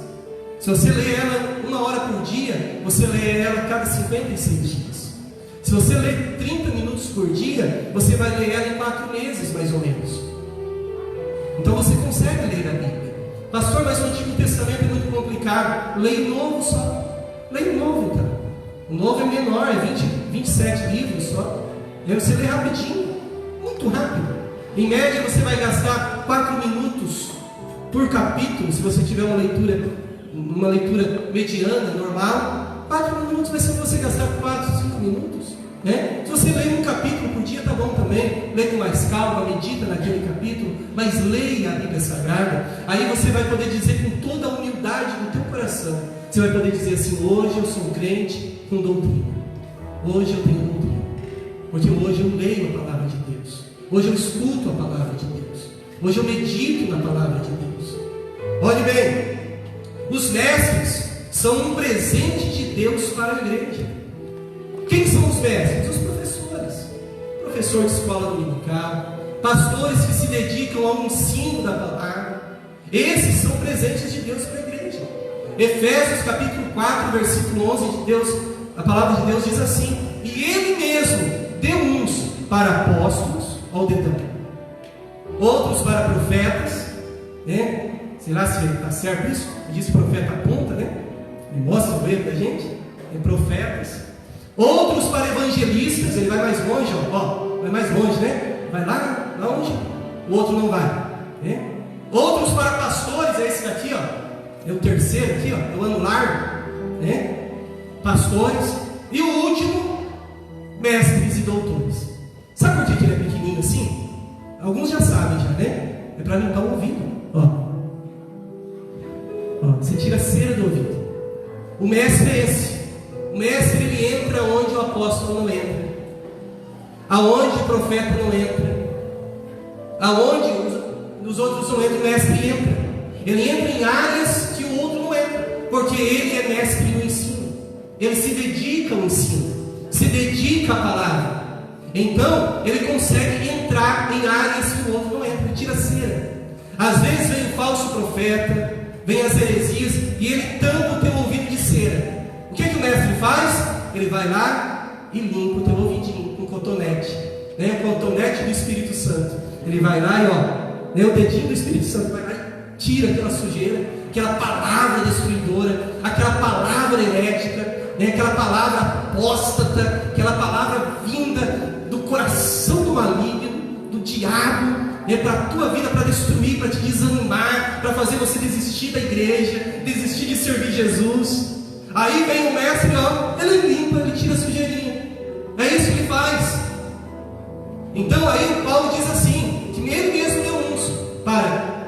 Se você lê ela 1 hora por dia, você lê ela a cada 56 dias. Se você lê 30 minutos por dia, você vai ler ela em 4 meses, mais ou menos. Então você consegue ler a Bíblia. Pastor, mas o Antigo Testamento é muito complicado. Leia o Novo só. Leia o Novo, então. O Novo é menor, é 27 livros só. E aí você lê rapidinho, muito rápido. Em média você vai gastar 4 minutos por capítulo. Se você tiver uma leitura mediana, normal, 4 minutos vai ser você gastar 4, 5 minutos. né? Se você lê um capítulo por dia, tá bom também. Lê com mais calma, medita naquele capítulo, mas leia a Bíblia Sagrada. Aí você vai poder dizer com toda a humildade do teu coração. Você vai poder dizer assim: hoje eu sou um crente com doutrina. Hoje eu tenho doutrina. Porque hoje eu leio a palavra de Deus. Hoje eu escuto a palavra de Deus. Hoje eu medito na palavra de Deus. Olhe bem, os mestres são um presente de Deus para a igreja. Quem são os mestres? Os professores. Professor de escola dominical, pastores que se dedicam ao ensino da palavra. Esses são presentes de Deus para a igreja. Efésios capítulo 4, versículo 11 de Deus, a palavra de Deus diz assim: e Ele mesmo deu uns para apóstolos, ao dedão, outros para profetas, né? Será se está certo isso? Diz profeta aponta, né? Ele mostra o erro da gente. Tem profetas. Outros para evangelistas. Ele vai mais longe, ó, vai mais longe, né? Vai lá onde o outro não vai, né? Outros para pastores. É esse daqui, ó. É o terceiro aqui, ó. É o ano largo, né? Pastores. E o último, mestres e doutores. Sabe por que ele é pequenininho assim? Alguns já sabem já, né? É para limpar o ouvido, ó. Você tira a cera do ouvido. O mestre é esse. O mestre, ele entra onde o apóstolo não entra, aonde o profeta não entra, aonde os outros não entram, o mestre entra. Ele entra em áreas que o outro não entra, porque ele é mestre no ensino. Ele se dedica ao ensino, se dedica à palavra. Então ele consegue entrar em áreas que o outro não entra. Ele tira a cera. Às vezes vem o falso profeta, vem as heresias, e ele tampa o teu ouvido de cera. O que o mestre faz? Ele vai lá e limpa o teu ouvidinho com cotonete, né? O cotonete do Espírito Santo. Ele vai lá e né? O dedinho do Espírito Santo vai lá e tira aquela sujeira, aquela palavra destruidora, aquela palavra herética, né? Aquela palavra apóstata, aquela palavra vinda do coração do maligno, do diabo, para a tua vida, para destruir, para te desanimar, para fazer você desistir da igreja, desistir de servir Jesus. Aí vem o mestre, ele limpa, ele tira a sujeirinha. É isso que ele faz. Então aí Paulo diz assim, que ele mesmo deu uns para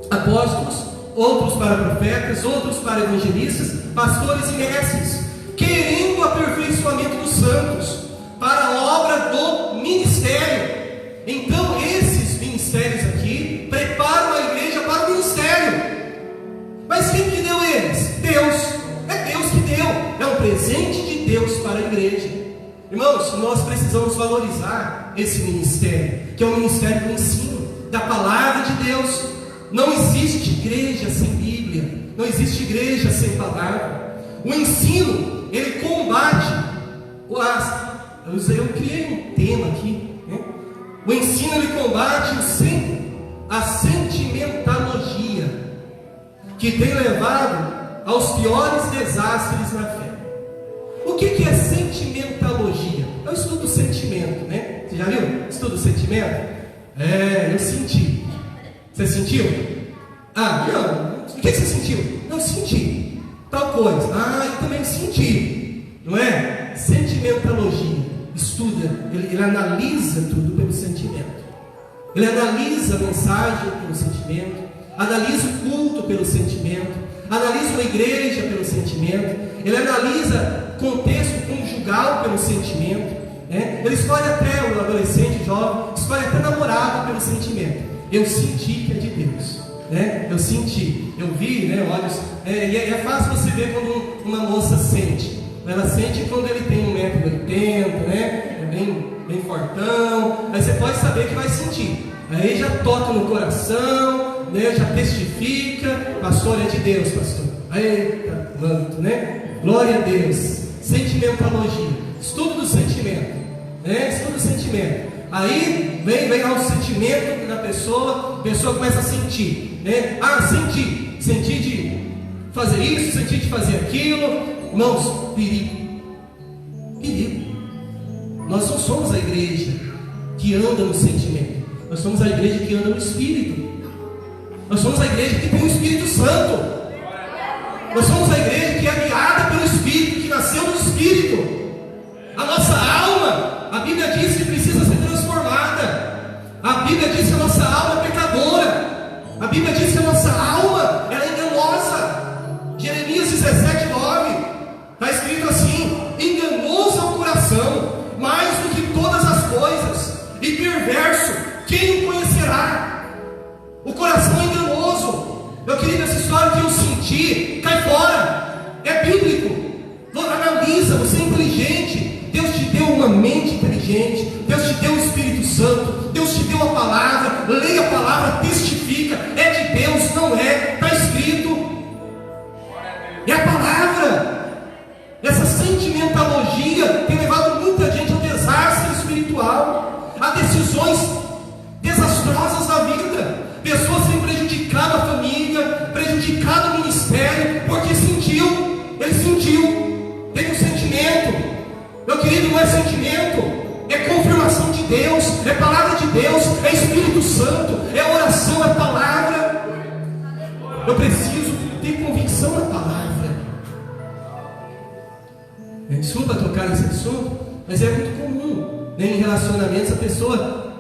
apóstolos, outros para profetas, outros para evangelistas, pastores e mestres, querendo o aperfeiçoamento dos santos, para a obra do ministério. Então esses ministérios aqui preparam a igreja para o ministério. Mas quem que deu eles? Deus. É Deus que deu. É um presente de Deus para a igreja. Irmãos, nós precisamos valorizar esse ministério, que é o ministério do ensino, da palavra de Deus. Não existe igreja sem Bíblia, não existe igreja sem palavra. O ensino, ele combate eu criei um tema aqui, né? O ensino, ele combate a sentimentalogia, que tem levado aos piores desastres na fé. O que é sentimentalogia? É o estudo do sentimento, né? Você já viu? Estudo do sentimento? Eu senti. Você sentiu? Não. O que você sentiu? Não, eu senti tal coisa. Eu também senti. Não é? Sentimentalogia. Estuda, ele analisa tudo pelo sentimento. Ele analisa a mensagem pelo sentimento, analisa o culto pelo sentimento, analisa uma igreja pelo sentimento, ele analisa contexto conjugal pelo sentimento, né? Ele escolhe até o adolescente, jovem, escolhe até namorado pelo sentimento. Eu senti que é de Deus, né? Eu senti, eu vi, né? Olhos, é fácil você ver quando uma moça sente. Ela sente quando ele tem 1,80 m, né? É bem fortão. Aí você pode saber que vai sentir. Aí já toca no coração, né? Já testifica. Pastor, é de Deus, pastor. Eita, manto, né? Glória a Deus. Sentimentalogia. Estudo do sentimento, né? Estudo do sentimento. Aí vem lá o sentimento da pessoa. A pessoa começa a sentir, né? Senti de fazer isso, senti de fazer aquilo. Irmãos, perigo. Nós não somos a igreja que anda no sentimento. Nós somos a igreja que anda no Espírito. Nós somos a igreja que tem o Espírito Santo. Nós somos a igreja que é guiada pelo Espírito, que nasceu no Espírito. A nossa alma Bíblia diz que precisa ser transformada. A Bíblia diz que a nossa alma é pecadora. A Bíblia diz que a nossa alma ela é enganosa. Jeremias 17:9 está escrito assim: enganoso é o coração, mais do que todas as coisas, e perverso, quem o conhecerá? O coração é enganoso. Meu querido, essa história que eu senti, cai fora. É bíblico. Analisa, você é inteligente. Deus te deu uma mente inteligente. Deus te deu o Espírito Santo. Deus te deu a palavra. Leia a palavra, testifica. É de Deus, não é? Está escrito. É a palavra. Essa sentimentalogia tem levado muita gente ao desastre espiritual, a decisões desastrosas da vida. Pessoas têm prejudicado a família, prejudicado o ministério, porque ele sentiu, tem um sentimento. Meu querido, não é sentimento, é confirmação de Deus, é palavra de Deus, é Espírito Santo, é oração, é palavra. Eu preciso ter convicção na palavra. Desculpa tocar nesse assunto, mas é muito comum, né, em relacionamentos a pessoa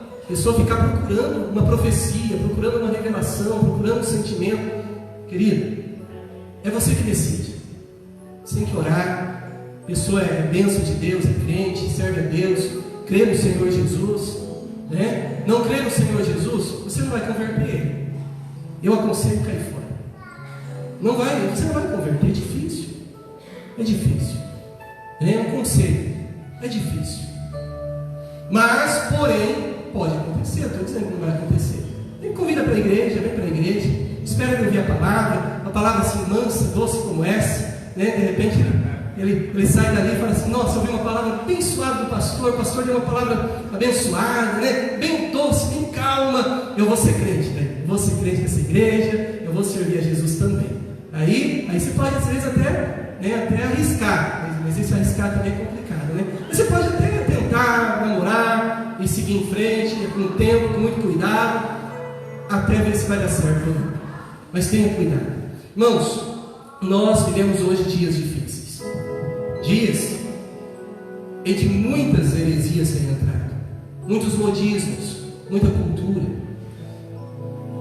ficar procurando uma profecia, procurando uma revelação, procurando um sentimento. Querido, é você que decide. Você tem que orar. A pessoa é bênção de Deus, é crente, serve a Deus, crê no Senhor Jesus, né? Não crê no Senhor Jesus, você não vai converter ele. Eu aconselho cair fora. Você não vai converter, é difícil. É difícil. É um conselho, é difícil. Mas, porém, pode acontecer. Eu estou dizendo que não vai acontecer. Ele convida para a igreja, vem para a igreja, espera ele ouvir a palavra assim mansa, doce como essa, né? De repente ele sai dali e fala assim: nossa, eu ouvi uma palavra bem suave do pastor, o pastor deu uma palavra abençoada, né? Bem doce, bem calma. Eu vou ser crente, né? Eu vou ser crente nessa igreja, eu vou servir a Jesus também. Aí você pode às vezes até arriscar, mas esse arriscar também é complicado, né? Você pode até tentar namorar e seguir em frente, com o tempo, com muito cuidado, até ver se vai dar certo ou não. Mas tenha cuidado. Irmãos, nós vivemos hoje dias difíceis. Dias em que muitas heresias têm entrado, muitos modismos, muita cultura.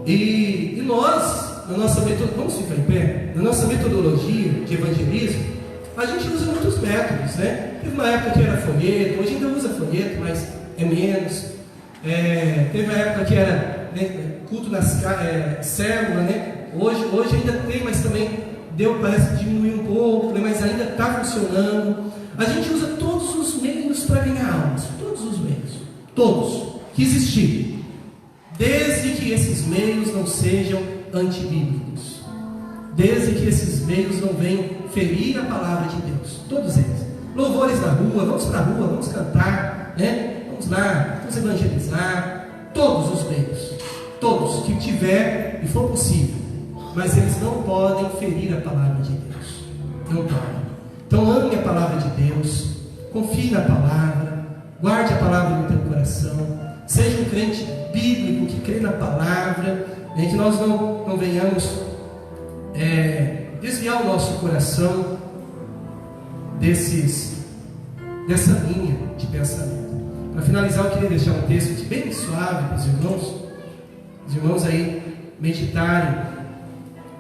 E nós, na nossa metodologia, vamos ficar em pé? Na nossa metodologia de evangelismo, a gente usa muitos métodos, né? Teve uma época que era folheto, hoje ainda usa folheto, mas é menos. Teve uma época que era, né, culto nas célula, né? Hoje ainda tem, mas também parece que diminuiu um pouco, né? Mas ainda está funcionando. A gente usa todos os meios para ganhar almas, todos os meios, todos que existirem, desde que esses meios não sejam antibíblicos, desde que esses meios não venham ferir a palavra de Deus, todos eles. Louvores na rua, vamos para a rua, vamos cantar, né? Vamos lá, vamos evangelizar, todos os meios, todos que tiver e for possível, mas eles não podem ferir a palavra de Deus, não podem. Então ame a palavra de Deus, confie na palavra, guarde a palavra no teu coração, seja um crente bíblico que crê na palavra, né? Que nós não venhamos desviar o nosso coração dessa linha de pensamento. Para finalizar, eu queria deixar um texto bem suave para os irmãos aí meditarem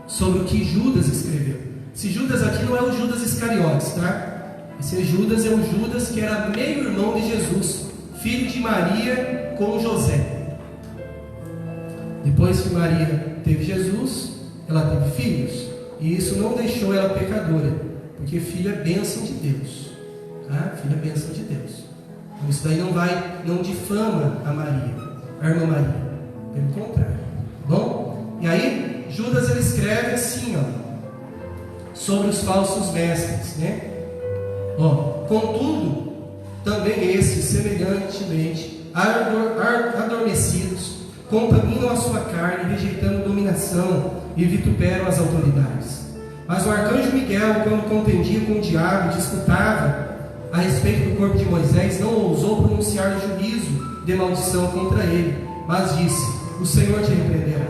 sobre o que Judas escreveu. Esse Judas aqui não é o Judas Iscariotes, tá? Esse Judas é o Judas que era meio irmão de Jesus, filho de Maria com José. Depois que Maria teve Jesus, ela teve filhos, e isso não deixou ela pecadora, porque filho é bênção de Deus, tá? Filho é bênção de Deus. Então isso daí não difama a Maria, a irmã Maria, pelo contrário, tá bom? E aí Judas ele escreve assim, sobre os falsos mestres, né? Contudo, também esses, semelhantemente adormecidos, contaminam a sua carne, rejeitando dominação e vituperam as autoridades. Mas o arcanjo Miguel, quando contendia com o diabo e disputava a respeito do corpo de Moisés, não ousou pronunciar juízo de maldição contra ele, mas disse: o Senhor te repreenderá.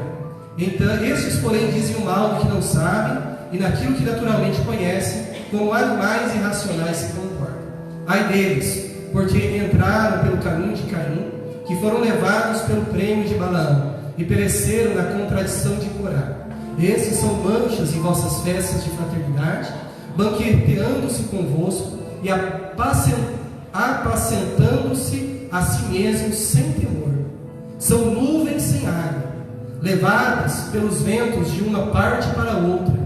Então, estes, porém, dizem o mal do que não sabem, e naquilo que naturalmente conhecem, como animais irracionais se comportam. Ai deles, porque entraram caminho de Caim, que foram levados pelo prêmio de Balaão e pereceram na contradição de Corá. Esses são manchas em vossas festas de fraternidade, banqueteando-se convosco e apacentando-se a si mesmos sem temor. São nuvens sem água, levadas pelos ventos de uma parte para outra.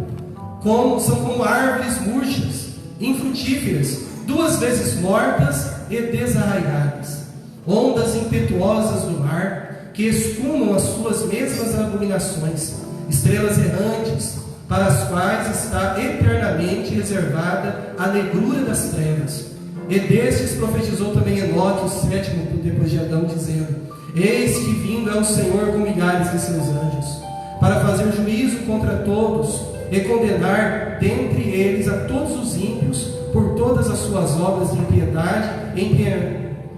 São como árvores murchas, infrutíferas, 2 vezes mortas e desarraigadas. Ondas impetuosas do mar, que escumam as suas mesmas abominações. Estrelas errantes, para as quais está eternamente reservada a negrura das trevas. E destes profetizou também Enoque, o 7º depois de Adão, dizendo: Eis que vindo é o Senhor com milhares de seus anjos, para fazer juízo contra todos e condenar dentre eles a todos os ímpios por todas as suas obras de impiedade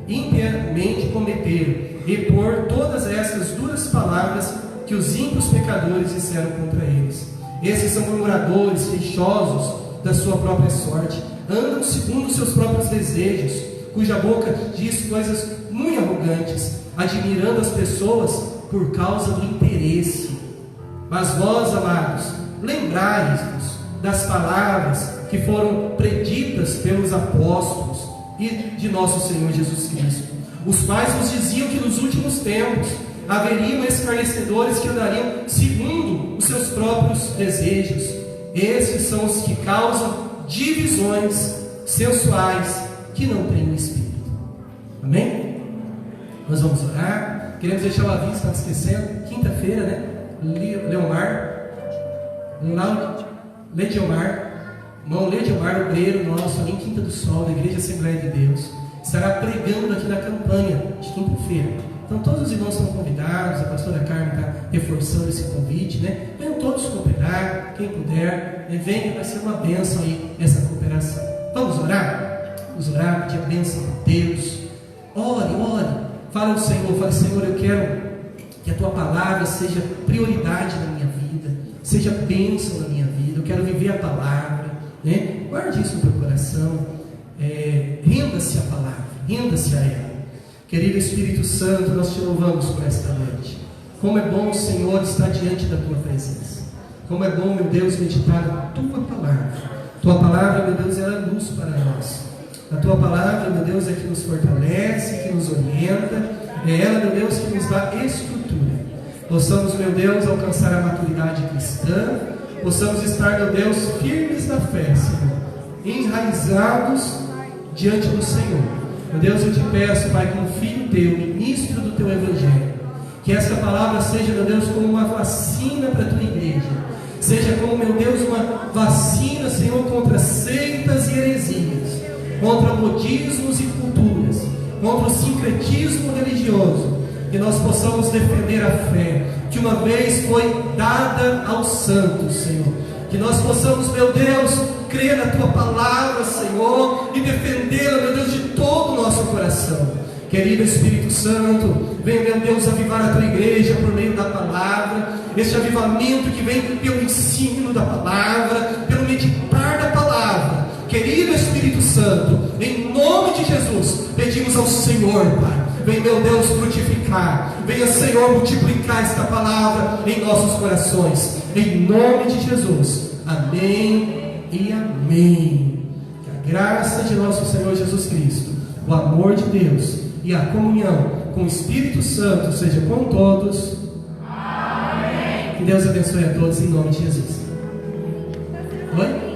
impiamente cometeram, e por todas essas duras palavras que os ímpios pecadores disseram contra eles. Esses são murmuradores, queixosos da sua própria sorte, andam segundo seus próprios desejos, cuja boca diz coisas muito arrogantes, admirando as pessoas por causa do interesse. Mas vós, amados, lembrai-vos das palavras que foram preditas pelos apóstolos e de nosso Senhor Jesus Cristo, os quais vos diziam que nos últimos tempos haveriam escarnecedores que andariam segundo os seus próprios desejos. Esses são os que causam divisões sensuais que não têm o Espírito. Amém? Nós vamos orar. Queremos deixar o aviso, estava esquecendo, quinta-feira, né? Irmão Lediomar, obreiro nosso, ali em Quinta do Sol, da Igreja Assembleia de Deus, estará pregando aqui na campanha de quinta-feira. Então todos os irmãos estão convidados, a pastora Carmen está reforçando esse convite, né? Venham todos cooperar, quem puder, né? Venha, vai ser uma bênção aí essa cooperação. Vamos orar? Vamos orar, pedir a bênção de Deus. Ore, fala ao Senhor, fale: Senhor, eu quero que a Tua palavra seja prioridade na minha vida, seja bênção na minha vida, eu quero viver a palavra, né? Guarde isso no teu coração, renda-se à palavra, renda-se a ela. Querido Espírito Santo, nós te louvamos por esta noite. Como é bom, Senhor, estar diante da Tua presença. Como é bom, meu Deus, meditar na Tua palavra. Tua palavra, meu Deus, ela é luz para nós. A Tua palavra, meu Deus, é que nos fortalece, que nos orienta. É ela, meu Deus, que nos dá estrutura. Possamos, meu Deus, alcançar a maturidade cristã. Possamos estar, meu Deus, firmes na fé, Senhor, enraizados diante do Senhor. Meu Deus, eu te peço, Pai, como filho teu, ministro do teu Evangelho, que essa palavra seja, meu Deus, como uma vacina para a tua igreja. Seja como, meu Deus, uma vacina, Senhor, contra seitas e heresias, contra modismos e culturas, contra o sincretismo religioso. Que nós possamos defender a fé que uma vez foi dada aos santos, Senhor. Que nós possamos, meu Deus, crer na Tua palavra, Senhor, e defendê-la, meu Deus, de todo o nosso coração. Querido Espírito Santo, venha, meu Deus, avivar a Tua igreja por meio da palavra. Este avivamento que vem pelo ensino da palavra, pelo meditar da palavra. Querido Espírito Santo, em nome de Jesus, pedimos ao Senhor, Pai, vem, meu Deus, frutificar. Venha, Senhor, multiplicar esta palavra em nossos corações. Em nome de Jesus. Amém e amém. Que a graça de nosso Senhor Jesus Cristo, o amor de Deus e a comunhão com o Espírito Santo seja com todos. Amém. Que Deus abençoe a todos em nome de Jesus. Oi?